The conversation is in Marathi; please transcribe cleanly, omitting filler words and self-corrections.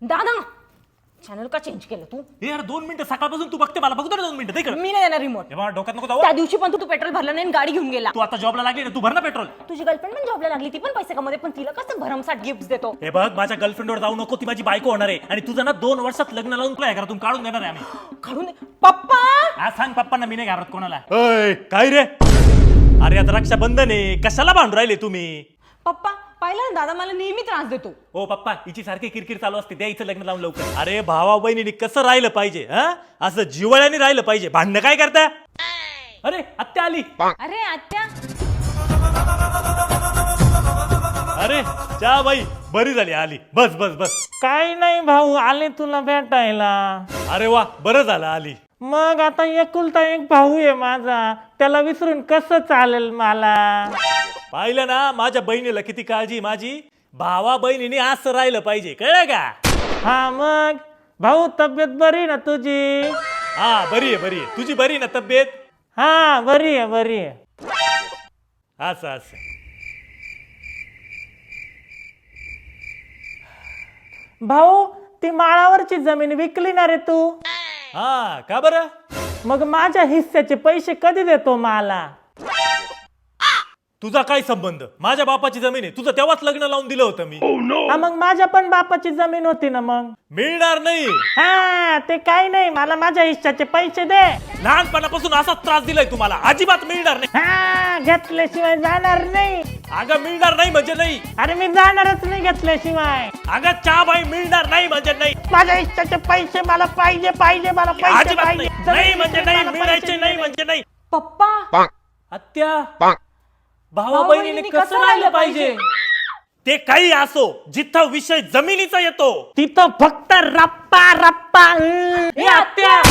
दादा चॅनल का चेंज केलं तू? हे यार 2 मिनिटं सकाळपासून तू बघते मला बघतो ना 2 मिनिटं. मी नाही देणार रिमोट. हे बघा डोक्यात नको जाऊ. त्या दिवशी पण तू पेट्रोल भरलं नाही आणि गाडी घेऊन गेला. तू आता जॉबला लागली ना, तू भर ना पेट्रोल. तुझी गर्लफ्रेंड पण जॉबला लागली, ती पण पैसे कमवते, पण तिला कसं भरमसाठ गिफ्ट देतो. हे बघ माझ्या गर्लफ्रेंडवर जाऊ नको, ती माझी बायको होणार आहे आणि तुझं ना 2 वर्षात लग्न लावून तुला घरातून काढून देणार आहे आम्ही. काढून दे पप्पा. आज सांग पप्पांना, मी नाही घाबरत कोणाला. काय रे? अरे आता रक्षाबंधन आहे, कशाला भांडू राहिले तुम्ही? पप्पा पाहिलं ना, दादा मला नेहमी त्रास देतो. ओ पप्पा, हिची सारखी किरकिर चालू असते, त्या हिचं लग्न लावून लवकर. अरे भावा बहिणीने कसं राहिलं पाहिजे, हा असं जिवळ्याने राहिलं पाहिजे. भांडणं काय करता? अरे आत्या आली. अरे आत्या. अरे चा बाई बरी झाली, आली. बस बस बस. काही नाही भाऊ, आले तुला भेटायला. अरे वा, बरं झालं आली. मग आता एकुलता एक भाऊ आहे माझा, त्याला विसरून कसं चालेल मला? पाहिलं ना माझ्या बहिणीला किती काळजी माझी. भावा बहिणीने असं राहिलं पाहिजे, कळलं का? हा मग भाऊ, तब्येत बरी ना तुझी? हा बरी आहे, बरी आहे. तुझी बरी ना तब्येत? हा बरी आहे, बरी आहे. असं असं. भाऊ, ती माळावरची जमीन विकली ना रे तू? हा का बरं? मग माझ्या हिस्स्याचे पैसे कधी देतो मला? तुझा काय संबंध? माझ्या बापाची जमीन आहे, तुझं तेव्हाच लग्न लावून दिलं होतं मी. हा मग माझ्या पण बापाची जमीन होती ना मग. मिळणार नाही. हा ते काही नाही, मला माझ्या हिस्स्याचे पैसे दे. लहानपणापासून असाच त्रास दिलाय तुम्हाला, अजिबात मिळणार नाही. हा घेतल्याशिवाय जाणार नाही. अगं मिळणार नाही म्हणजे नाही. अरे मी जाणारच नाही घेतल्याशिवाय. अगं चहा बाई मिळणार नाही म्हणजे नाही. माझ्या हिस्स्याचे पैसे मला पाहिजे, पाहिजे मला पैसे अजिबात पाहिजे. नाही. नाही म्हणजे नाही, मिळायचे नाही म्हणजे नाही. पप्पा आत्या, भावा बहिणीने कसं राहिलं पाहिजे? ते काही असो, जिथं विषय जमिनीचा येतो तिथं फक्त रप्पा रप्पा. ए, आत्या.